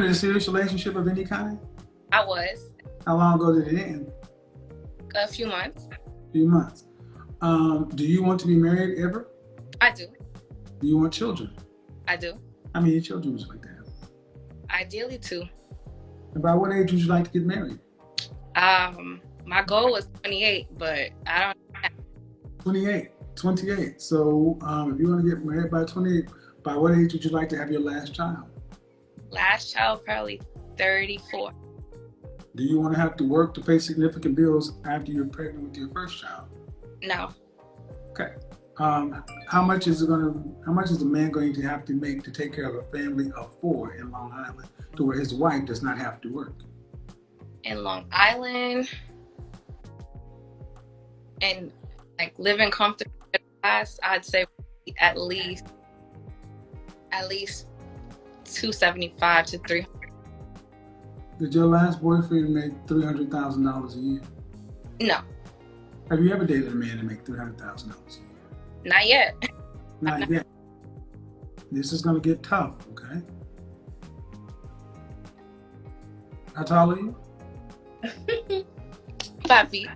in a serious relationship of any kind? I was. How long ago did it end? A few months. A few months. Do you want to be married ever? I do. Do you want children? I do. How many children would you like to have? Ideally, 2. And by what age would you like to get married? My goal was 28, but I don't. 28. So if you want to get married by 28, by what age would you like to have your last child? Last child, probably 34. Do you want to have to work to pay significant bills after you're pregnant with your first child? No. Okay. How much is the man going to have to make to take care of a family of 4 in Long Island, to where his wife does not have to work? In Long Island, and like living comfortably, I'd say at least 275 to 300. Did your last boyfriend make $300,000 a year? No. Have you ever dated a man that make $300,000 a year? Not yet. Not yet. This is going to get tough, okay? How tall are you? 5 feet.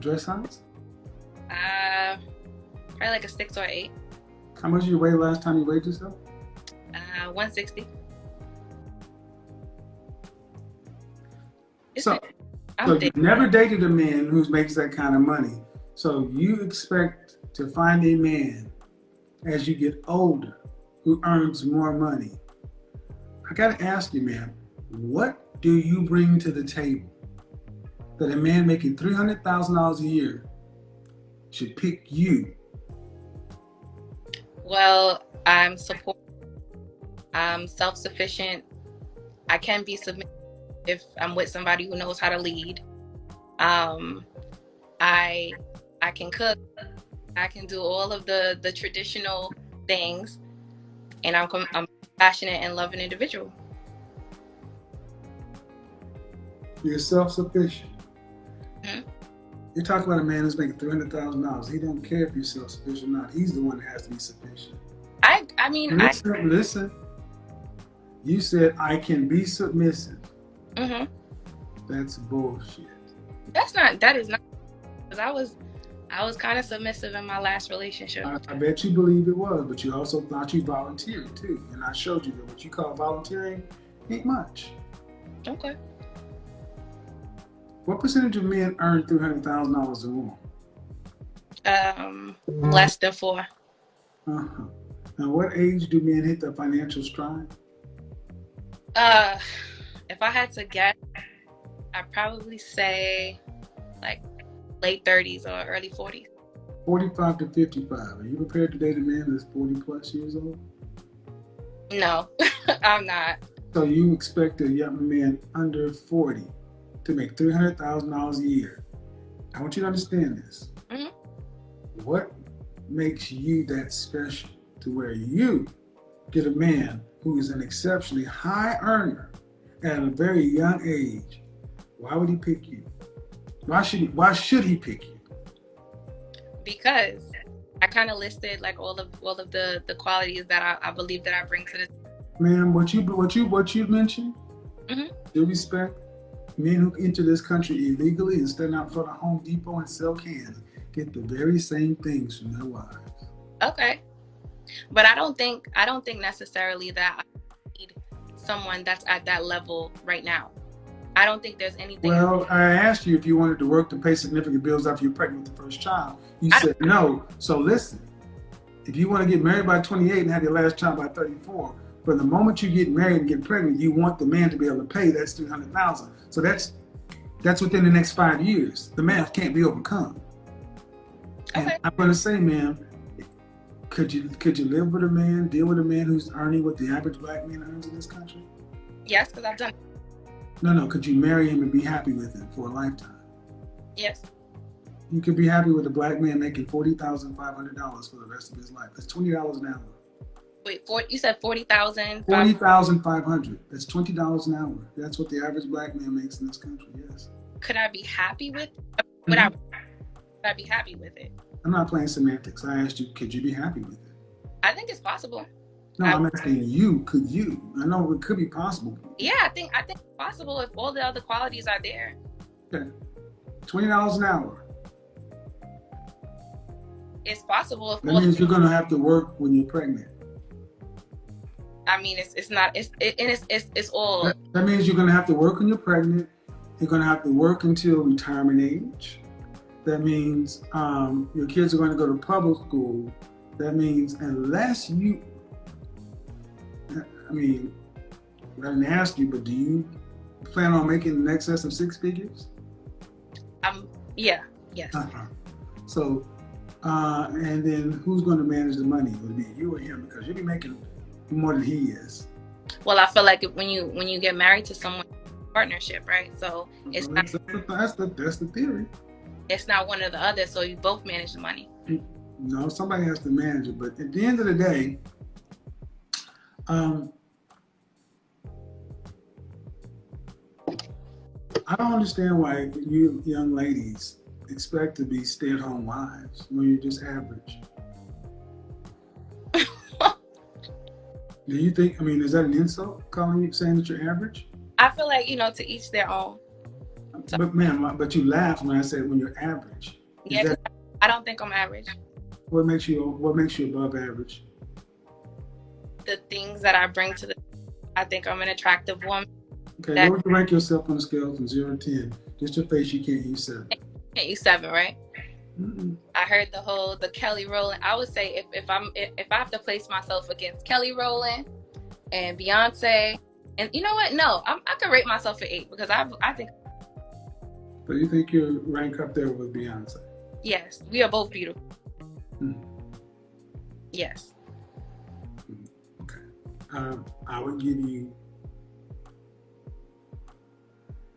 Dress size? Probably like a 6 or 8. How much did you weigh last time you weighed yourself? 160. So you've never dated a man who makes that kind of money. So you expect to find a man as you get older who earns more money. I got to ask you, man, what do you bring to the table that a man making $300,000 a year should pick you? Well, I'm supportive. I'm self-sufficient. I can be submissive if I'm with somebody who knows how to lead. I can cook. I can do all of the traditional things, and I'm a passionate and loving individual. You're self-sufficient. Mm-hmm. You're talking about a man who's making $300,000. He don't care if you're self-sufficient or not. He's the one that has to be sufficient. I mean, listen. You said I can be submissive. Mm-hmm. That's bullshit. That is not. Because I was kind of submissive in my last relationship. I bet you believe it was, but you also thought you volunteered too. And I showed you that what you call volunteering ain't much. Okay. What percentage of men earn $300,000 or more? Less than 4. And what age do men hit their financial stride? If I had to guess, I'd probably say like late 30s or early 40s. 45 to 55. Are you prepared to date a man that's 40 plus years old? No, I'm not. So you expect a young man under 40 to make $300,000 a year. I want you to understand this. Mm-hmm. What makes you that special to where you get a man who is an exceptionally high earner at a very young age? Why would he pick you? Why should he pick you? Because I kind of listed like all of the qualities that I believe that I bring to this. Ma'am, what you mentioned, mm-hmm. Due respect, men who enter this country illegally and stand out front of Home Depot and sell cans get the very same things from their wives. Okay. But I don't think necessarily that I need someone that's at that level right now. I don't think there's anything. Well, I asked you if you wanted to work to pay significant bills after you're pregnant with the first child. You said no. So listen, if you want to get married by 28 and have your last child by 34, from the moment you get married and get pregnant, you want the man to be able to pay. That's $300,000. So that's within the next 5 years. The math can't be overcome. And okay. I'm going to say, ma'am, could you live with a man, deal with a man who's earning what the average black man earns in this country? Yes, because I've done it. No. Could you marry him and be happy with him for a lifetime? Yes. You could be happy with a black man making $40,500 for the rest of his life. That's $20 an hour. Wait, you said 40,000? 40,500. That's $20 an hour. That's what the average black man makes in this country. Yes. Could I be happy with it? Would I be happy with it? I'm not playing semantics. I asked you, could you be happy with it? I think it's possible. No, I'm asking you, could you? I know it could be possible. Yeah, I think it's possible if all the other qualities are there. Okay. $20 an hour. It's possible if that means you're gonna have to work when you're pregnant. I mean, it's all. That means you're gonna have to work when you're pregnant. You're gonna have to work until retirement age. That means your kids are going to go to public school. That means unless you, I mean, I didn't ask you, but do you plan on making in excess of 6 figures? Yeah, yes. So, and then who's going to manage the money? Would it be you or him? Because you'll be making more than he is. Well, I feel like when you get married to someone, partnership, right? So it's not. That's the theory. It's not one or the other, so you both manage the money. No, somebody has to manage it. But at the end of the day, I don't understand why you young ladies expect to be stay-at-home wives when you're just average. Do you think, I mean, is that an insult, calling you, saying that you're average? I feel like, to each their own. So, but ma'am, but you laugh when I said when you're average. Yeah, I don't think I'm average. What makes you above average? The things that I bring to I think I'm an attractive woman. Okay, where would you rank yourself on a scale from 0 to 10? Just your face, you can't use 7. Can't use 7, right? Mm-mm. I heard the Kelly Rowland. I would say if I have to place myself against Kelly Rowland and Beyonce, and you know what? No, I could rate myself at 8 because I think. So you think you rank up there with Beyonce? Yes, we are both beautiful. Yes. Okay. I would give you,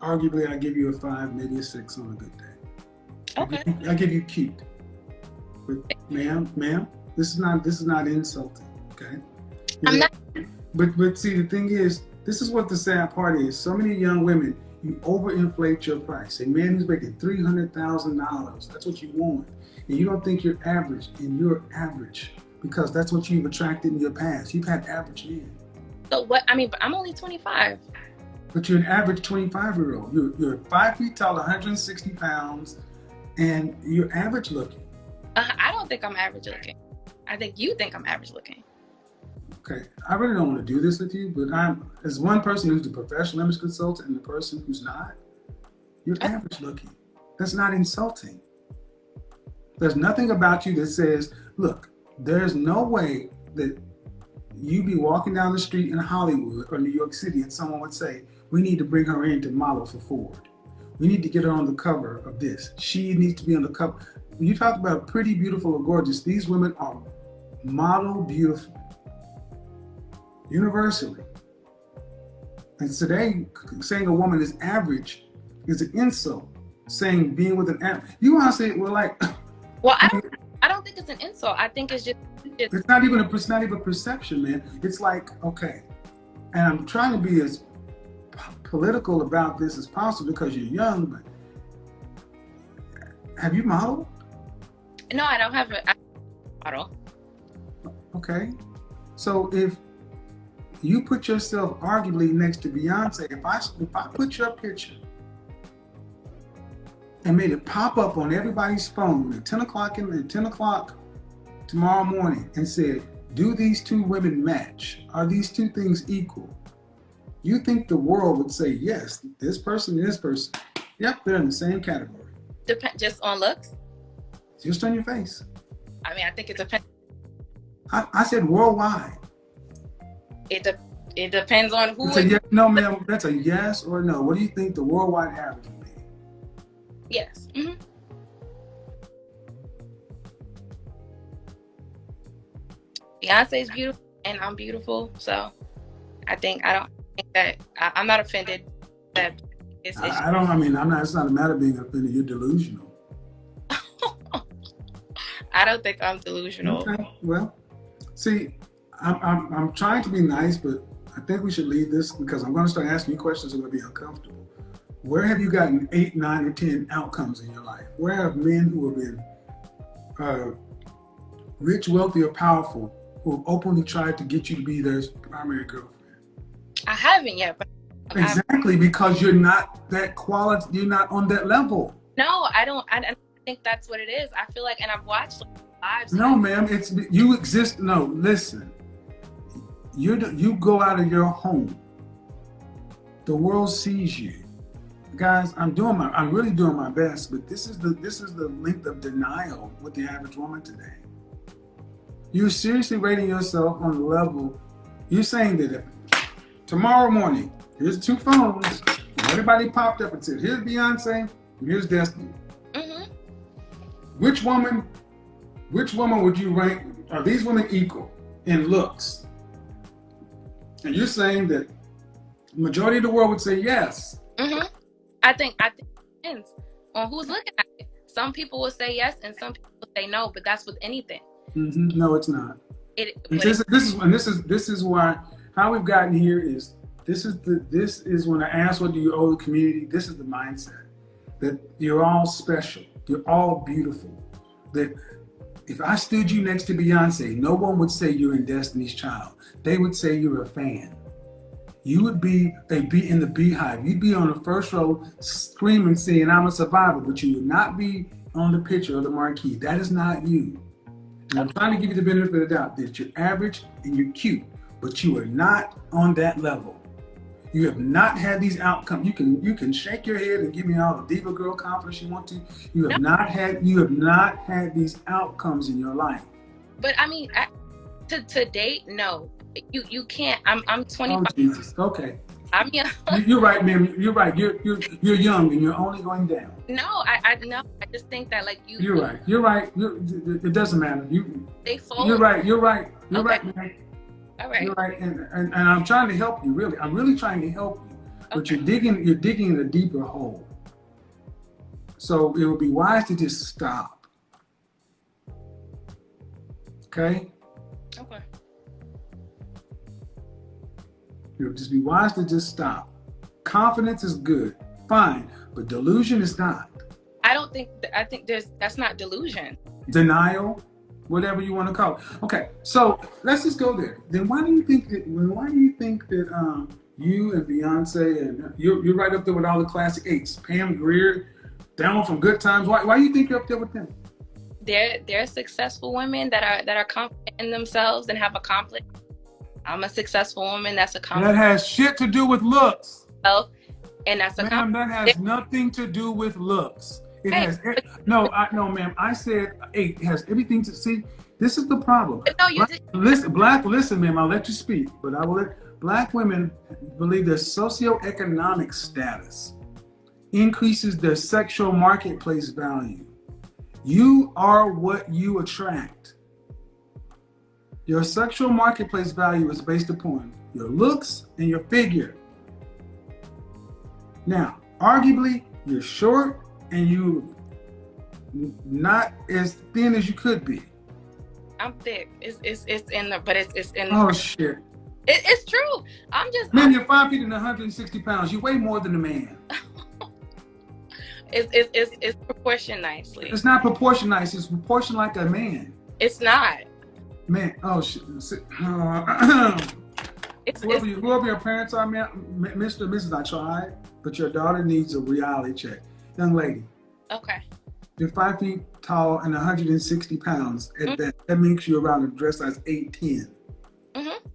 arguably, I give you a 5, maybe a 6 on a good day. Okay. I give you cute. But ma'am, this is not insulting. Okay. I'm not. But see, the thing is, this is what the sad part is. So many young women, you overinflate your price. A man who's making $300,000, that's what you want. And you don't think you're average, and you're average because that's what you've attracted in your past. You've had average men. So what? I mean, but I'm only 25. But you're an average 25-year-old. You're 5 feet tall, 160 pounds, and you're average looking. I don't think I'm average looking. I think you think I'm average looking. Okay, I really don't want to do this with you, but I'm, as one person who's the professional image consultant and the person who's not, you're average looking. That's not insulting. There's nothing about you that says, look, there's no way that you be walking down the street in Hollywood or New York City and someone would say, we need to bring her in to model for Ford. We need to get her on the cover of this. She needs to be on the cover. When you talk about pretty, beautiful, or gorgeous, these women are model beautiful. Universally. And today, saying a woman is average is an insult. Saying being with an average. You want to say, well, like... Well, I don't think it's an insult. I think it's just... It's not even a perception, man. It's like, okay, and I'm trying to be as political about this as possible because you're young, but have you modeled? No, I don't have a model. Okay. So if you put yourself arguably next to Beyonce, if I put your picture and made it pop up on everybody's phone at 10 o'clock tomorrow morning and said, do these two women match? Are these two things equal? You think the world would say, yes, this person and this person, yep, they're in the same category. Just on looks? Just on your face. I mean, I think it depends. I said worldwide. It depends on who. No, ma'am, that's a yes or no. What do you think the worldwide average would be? Yes. Mm-hmm. Beyonce's beautiful and I'm beautiful, so I don't think that I'm not offended that it's not a matter of being offended. You're delusional. I don't think I'm delusional. Okay, well, see, I'm trying to be nice, but I think we should leave this because I'm going to start asking you questions that are going to be uncomfortable. Where have you gotten 8, 9, or 10 outcomes in your life? Where have men who have been rich, wealthy, or powerful, who have openly tried to get you to be their primary girlfriend? I haven't yet, but exactly, because you're not that quality. You're not on that level. No, I don't. I think that's what it is. I feel like, and I've watched lives. No, ma'am, it's you exist. No, listen. You go out of your home. The world sees you. Guys, I'm really doing my best, but this is the length of denial with the average woman today. You're seriously rating yourself on the level. You're saying that if tomorrow morning, here's 2 phones, everybody popped up and said, here's Beyonce, and here's Destiny. Mm-hmm. Which woman would you rank? Are these women equal in looks? And you're saying that the majority of the world would say yes. Mm-hmm. I think it depends on who's looking at it. Some people will say yes, and some people will say no. But that's with anything. Mm-hmm. No, it's not. This is why how we've gotten here is this is when I ask, what do you owe the community? This is the mindset that you're all special, you're all beautiful. That if I stood you next to Beyonce, no one would say you're in Destiny's Child. They would say you're a fan. They'd be in the beehive. You'd be on the first row screaming, saying, I'm a survivor, but you would not be on the picture of the marquee. That is not you. And I'm trying to give you the benefit of the doubt that you're average and you're cute, but you are not on that level. You have not had these outcomes. You can shake your head and give me all the diva girl confidence you want to. You have not had these outcomes in your life. But I mean, to date, no. You can't. I'm 25. Oh, Jesus. Okay. I'm young. You're right, ma'am. You're right. You're young and you're only going down. No, I just think that like you. You're right. You're right. It doesn't matter. They fold. You're right. You're right. You're Okay. right, man. All right. You're right. And I'm trying to help you. Really, I'm really trying to help you. But Okay. you're digging a deeper hole. So it would be wise to just stop. Okay. Okay. It would just be wise to just stop. Confidence is good, fine, but delusion is not. I think that's not delusion. Denial, whatever you want to call it. Okay, so let's just go there. Then why do you think that you and Beyonce and you're right up there with all the classic eights, Pam Grier, down from Good Times? Why do you think you're up there with them? They're successful women that are confident in themselves and have accomplished. I'm a successful woman that's accomplished. That has shit to do with looks. And that's Ma'am, that has nothing to do with looks. It has no, ma'am. I said 8. It has everything to see. This is the problem. No, listen, ma'am. I'll let you speak, but I will let Black women believe their socioeconomic status increases their sexual marketplace value. You are what you attract. Your sexual marketplace value is based upon your looks and your figure. Now, arguably, you're short and you not as thin as you could be. I'm thick. It's in the, but it's in. Oh shit! It's true. Man, you're 5 feet and 160 pounds. You weigh more than a man. It's proportioned nicely. It's not proportioned nice. It's proportioned like a man. It's not. Man, oh shit. Whoever your parents are, man, Mr. and Mrs. I tried, but your daughter needs a reality check. Young lady. Okay. You're 5 feet tall and 160 pounds. Mm-hmm. That makes you around a dress size 8'10". Mm-hmm.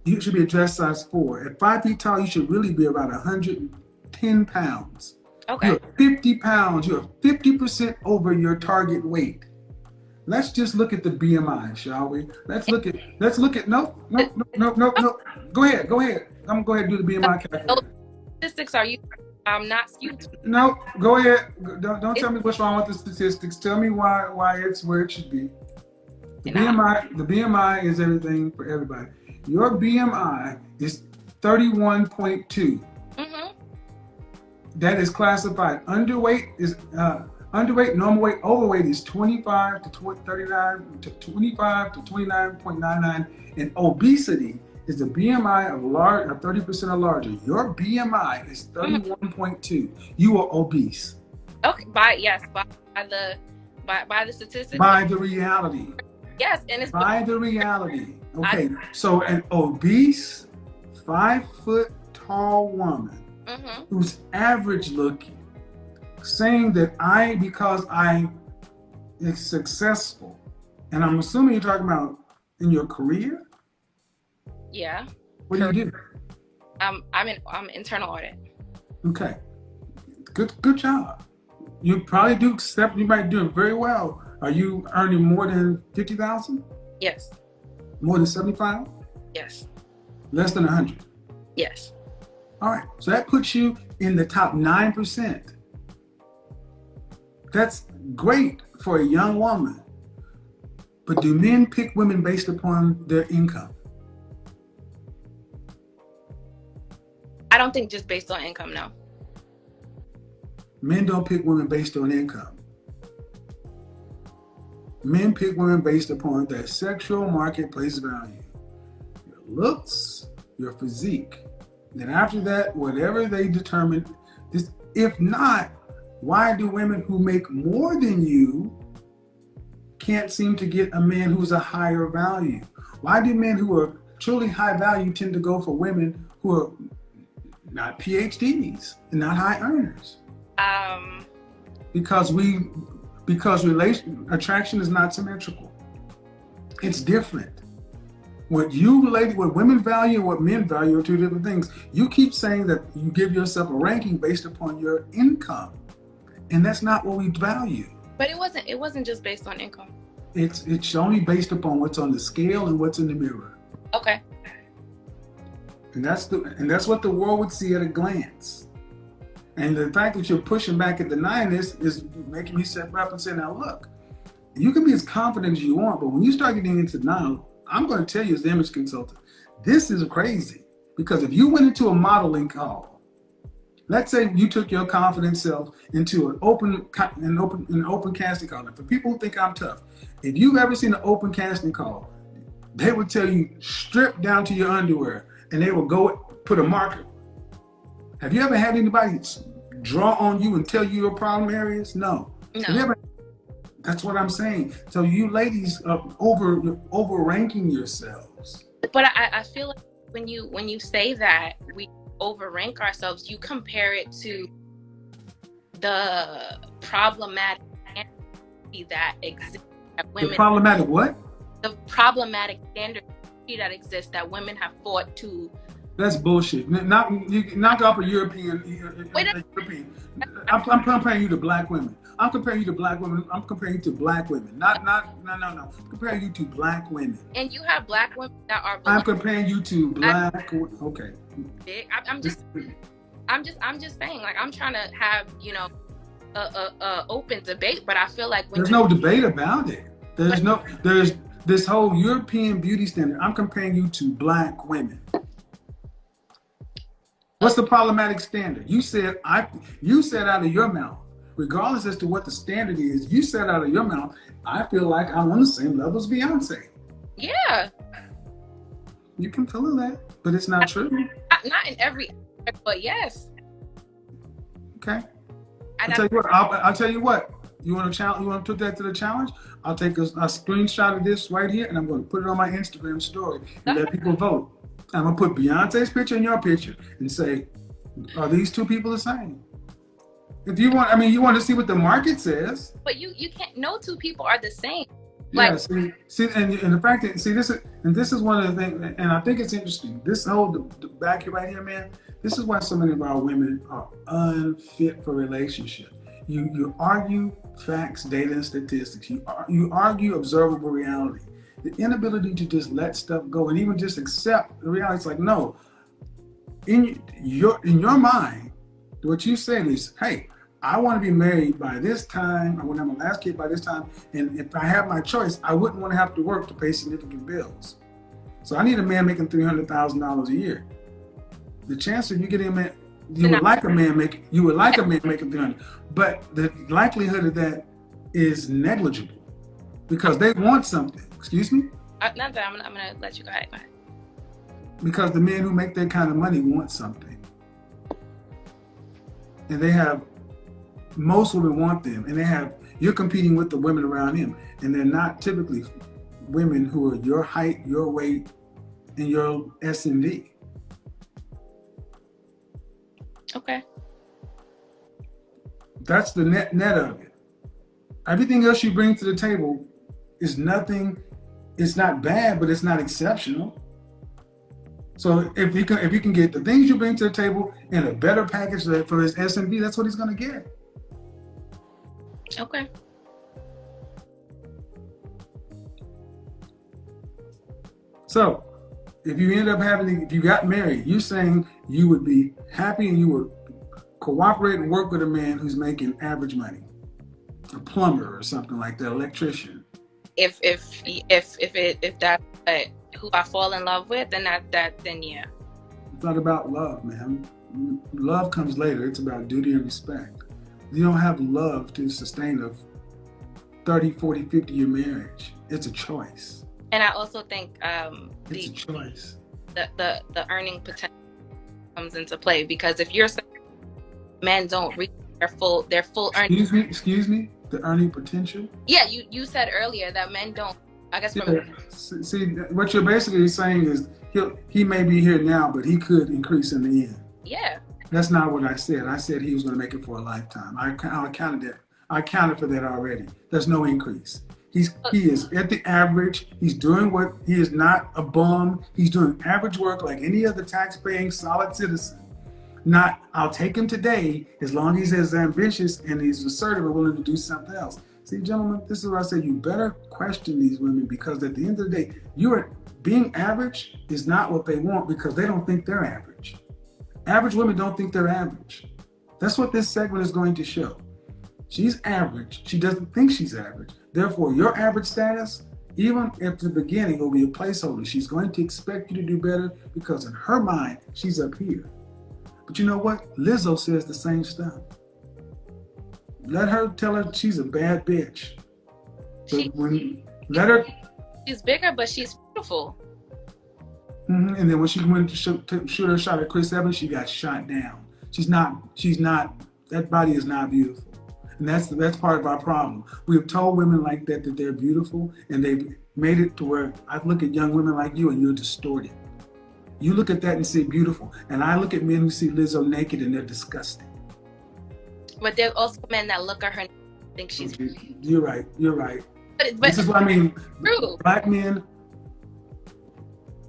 You should be a dress size 4. At 5 feet tall, you should really be around 110 pounds. Okay. You're 50 pounds. You're 50% over your target weight. Let's just look at the BMI, shall we? Let's look at no. Go ahead. I'm gonna go ahead and do the BMI calculator. Statistics are you? I'm not skewed. No, go ahead. Don't tell me what's wrong with the statistics. Tell me why it's where it should be. The BMI is everything for everybody. Your BMI is 31.2. Mm-hmm. That is classified. Underweight is underweight, normal weight, overweight is 25 to 39 to 25 to 29.99, and obesity is the BMI of 30% or larger. Your BMI is 31.2. You are obese. Okay, by the statistics. By the reality. Yes, and it's by the reality. Okay, so an obese, 5 foot tall woman who's average looking, saying that because I is successful, and I'm assuming you're talking about in your career. Yeah. What do you do? I'm internal audit. Okay, good job. You probably do accept. You might do it very well. Are you earning more than 50,000? Yes. More than 75? Yes. Less than 100? Yes. All right, so that puts you in the top 9%. That's great for a young woman. But do men pick women based upon their income? I don't think just based on income, no. Men don't pick women based on income. Men pick women based upon their sexual marketplace value, your looks, your physique. Then after that, whatever they determine, this, if not, why do women who make more than you can't seem to get a man who's a higher value? Why do men who are truly high value tend to go for women who are not PhDs and not high earners? Because attraction is not symmetrical. It's different. What women value and what men value are two different things. You keep saying that you give yourself a ranking based upon your income, and that's not what we value. But it wasn't just based on income. It's only based upon what's on the scale and what's in the mirror. Okay. And that's what the world would see at a glance. And the fact that you're pushing back and denying this is making me step up and say, now look, you can be as confident as you want, but when you start getting into denial, I'm going to tell you as the image consultant, this is crazy. Because if you went into a modeling call, let's say you took your confident self into an open casting call. And for people who think I'm tough, if you've ever seen an open casting call, they would tell you strip down to your underwear, and they will go put a marker. Have you ever had anybody draw on you and tell you your problem areas? No. That's what I'm saying. So you ladies are over-ranking yourselves. But I feel like when you say that we overrank ourselves, you compare it to the problematic standard that exists that women. The problematic what? The problematic standard that exists that women have fought to. That's bullshit. Knock off a European. I'm comparing you to black women. I'm comparing you to black women. I'm comparing you to black women. No. I'm comparing you to black women. And you have black women that are. I'm comparing you to black. Okay. I'm just saying, like, I'm trying to have a open debate, but I feel like there's no debate about it. There's this whole European beauty standard. I'm comparing you to black women. What's the problematic standard? You said out of your mouth, regardless as to what the standard is, you said out of your mouth, I feel like I'm on the same level as Beyonce. Yeah. You can feel that, but it's not true. Not in every, but yes. Okay. I'll tell you what. You want to challenge? You want to put that to the challenge? I'll take a screenshot of this right here, and I'm going to put it on my Instagram story and let people vote. I'm going to put Beyonce's picture and your picture and say, are these two people the same? If you want, you want to see what the market says. But you can't, no two people are the same. Yeah, see, and the fact that, this is one of the things, and I think it's interesting. This whole the back here right here, man, this is why so many of our women are unfit for relationship. You argue facts, data, and statistics. You argue observable reality. The inability to just let stuff go and even just accept the reality. It's like, no, in your mind, what you said is, hey, I want to be married by this time. I want to have my last kid by this time. And if I have my choice, I wouldn't want to have to work to pay significant bills. So I need a man making $300,000 a year. The chance of you getting a man, you would like a man making 300, but the likelihood of that is negligible because they want something. Excuse me? Not that I'm gonna let you go ahead. Because the men who make that kind of money want something, and most women want them, and you're competing with the women around him, and they're not typically women who are your height, your weight, and your S&D. Okay. That's the net of it. Everything else you bring to the table is nothing. It's not bad, but it's not exceptional. So if you can get the things you bring to the table in a better package for his S&B, that's what he's going to get. Okay. So if you if you got married, you're saying you would be happy and you would cooperate and work with a man who's making average money, a plumber or something like that, electrician. If that's who I fall in love with, then then yeah. It's not about love, man. Love comes later. It's about duty and respect. You don't have love to sustain a 30, 40, 50-year marriage. It's a choice. And I also think it's a choice. The earning potential comes into play, because if you're saying men don't reach their full earning. Excuse me. The earning potential. Yeah, you said earlier that men don't. I guess. See, what you're basically saying is he may be here now, but he could increase in the end. Yeah. That's not what I said. I said he was going to make it for a lifetime. I counted that. I counted for that already. There's no increase. He is at the average. He's doing what he is not a bum. He's doing average work like any other tax-paying solid citizen. Not, I'll take him today as long as he's ambitious and he's assertive and willing to do something else. See, gentlemen, this is what I say. You better question these women, because at the end of the day, being average is not what they want, because they don't think they're average. Average women don't think they're average. That's what this segment is going to show. She's average. She doesn't think she's average. Therefore, your average status, even at the beginning, will be a placeholder. She's going to expect you to do better, because in her mind, she's up here. But you know what? Lizzo says the same stuff. Let her tell her she's a bad bitch. She's bigger, but she's beautiful. Mm-hmm. And then when she went to shoot her shot at Chris Evans, she got shot down. She's not. That body is not beautiful, and that's part of our problem. We have told women like that they're beautiful, and they've made it to where I look at young women like you and you're distorted. You look at that and say beautiful, and I look at men who see Lizzo naked and they're disgusting. But there are also men that look at her and think she's. You're right. But this is what I mean. True. Black men.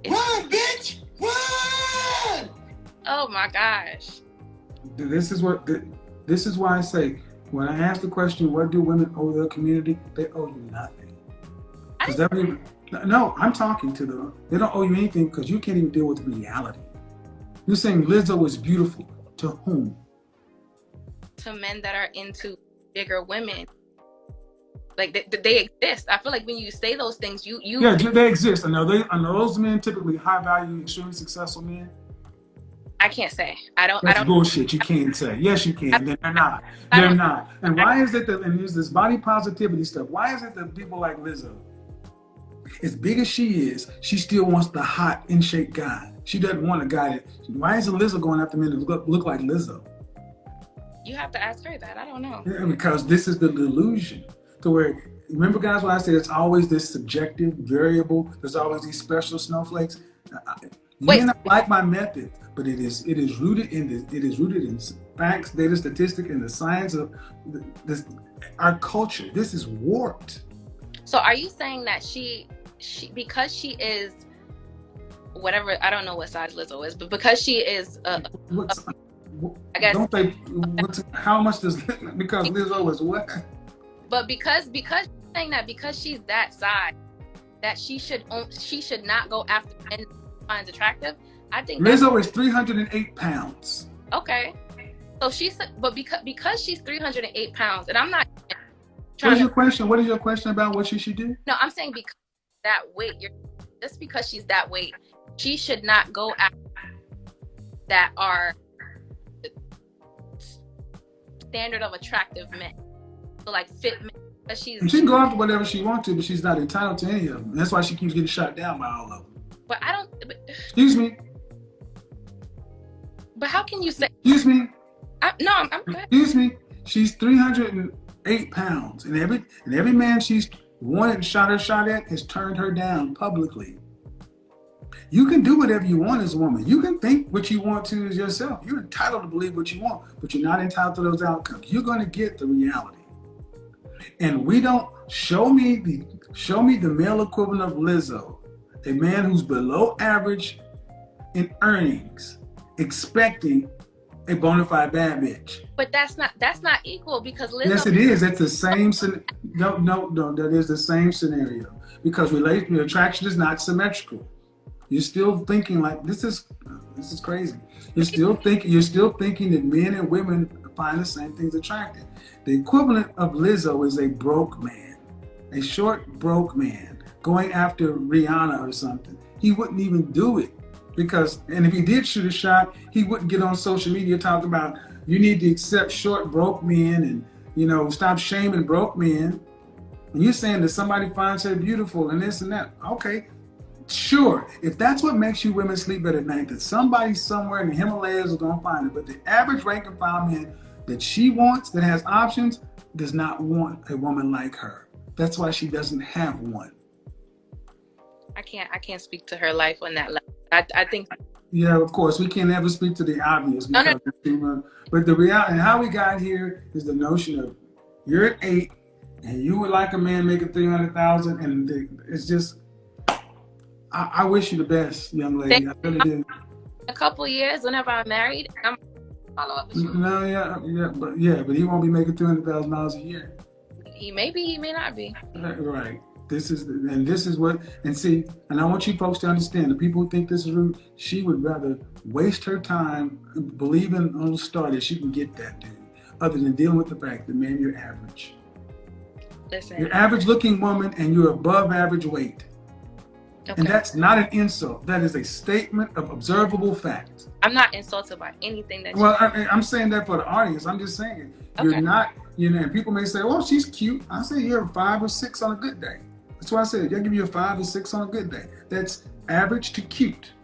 Run, bitch! Run! Oh my gosh. This is why I say, when I ask the question, what do women owe their community? They owe you nothing. No, I'm talking to them. They don't owe you anything, because you can't even deal with reality. You're saying Lizzo is beautiful. To whom? To men that are into bigger women. Like they exist. I feel like when you say those things, you yeah, they exist. I know those men typically high value, extremely successful men. I can't say. That's I don't. Bullshit. You can't say. Yes, you can. They're not. They're not. And why is it that? And there's this body positivity stuff. Why is it that people like Lizzo, as big as she is, she still wants the hot, in shape guy? She doesn't want a guy that. Why isn't Lizzo going after men that look like Lizzo? You have to ask her that. I don't know. Yeah, because this is the delusion. To where, remember, guys, when I said it's always this subjective variable, there's always these special snowflakes. You may not like my method, but it is rooted in facts, data, statistic, and the science of our culture. This is warped. So, are you saying that she because she is whatever, I don't know what size Lizzo is, but because she is I guess. Don't they? How much does because Lizzo is what? But because you're saying that because she's that size, that she should not go after men she finds attractive. I think Lizzo is 308 pounds. Okay, so but because she's 308 pounds, and I'm not. What is your question? What is your question about what she should do? No, I'm saying because that weight, just because she's that weight, she should not go after that are the standard of attractive men. Like fit men. She can go after whatever she wants to, but she's not entitled to any of them. That's why she keeps getting shot down by all of them. But I don't. Excuse me. But how can you say? Excuse me. I'm good. Excuse me. She's 308 pounds, and every man she's wanted and shot her shot at has turned her down publicly. You can do whatever you want as a woman. You can think what you want to as yourself. You're entitled to believe what you want, but you're not entitled to those outcomes. You're going to get the reality. And we don't show me the male equivalent of Lizzo, a man who's below average in earnings, expecting a bona fide bad bitch. But that's not equal, because Lizzo. Yes, it is. It's the same. No. That is the same scenario, because attraction is not symmetrical. You're still thinking like this is crazy. You're still thinking that men and women find the same things attractive. The equivalent of Lizzo is a broke man, a short broke man going after Rihanna or something. He wouldn't even do it, and if he did shoot a shot, he wouldn't get on social media talking about you need to accept short broke men and stop shaming broke men. And you're saying that somebody finds her beautiful and this and that. Okay. Sure, if that's what makes you women sleep better at night, that somebody somewhere in the Himalayas is going to find it. But the average rank and file man that she wants, that has options, does not want a woman like her. That's why she doesn't have one. I can't speak to her life on that level. I think. Yeah, of course, we can't ever speak to the obvious. Because no. But the reality, and how we got here is the notion of you're at 8 and you would like a man making $300,000, and it's just. I wish you the best, young lady. I really do. A couple years, whenever I'm married, I'm gonna follow up with you. No, but he won't be making $200,000 a year. He may be, he may not be. Right. And I want you folks to understand, the people who think this is rude, she would rather waste her time believing on the star that she can get that dude, other than dealing with the fact that, man, you're average. Listen. You're average looking woman and you're above average weight. Okay. And that's not an insult. That is a statement of observable fact. I'm not insulted by anything that. Well, I'm saying that for the audience. I'm just saying you're not. And people may say, "Well, she's cute." I say you're a 5 or 6 on a good day. That's why I said I'll give you a 5 or 6 on a good day. That's average to cute.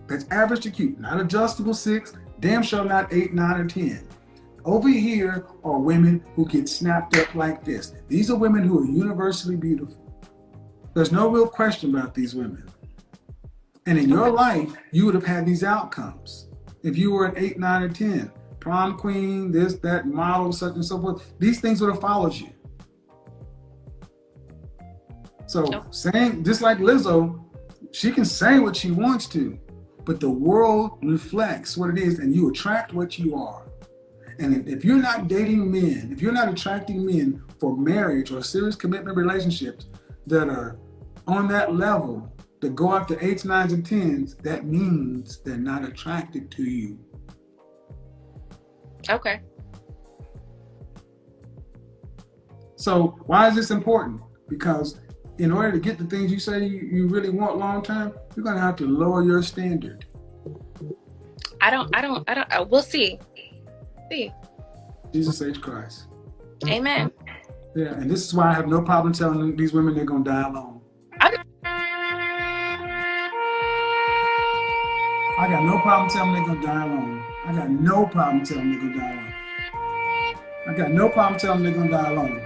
That's average to cute. Not adjustable 6. Damn sure not 8, 9, or 10. Over here are women who get snapped up like this. These are women who are universally beautiful. There's no real question about these women. And in your life, you would have had these outcomes. If you were an 8, 9, or 10, prom queen, this, that, model, such and so forth, these things would have followed you. So saying, just like Lizzo, she can say what she wants to, but the world reflects what it is, and you attract what you are. And if you're not dating men, if you're not attracting men for marriage or serious commitment relationships that are on that level, that go up to 8s, 9s, and 10s, that means they're not attracted to you. Okay. So why is this important? Because in order to get the things you say you really want long term, you're going to have to lower your standard. We'll see. Jesus H. Christ. Amen. Yeah, and this is why I have no problem telling these women they're going to die alone. I got no problem telling them they're going to die alone. I got no problem telling them they're going to die alone. I got no problem telling them they're going to die alone.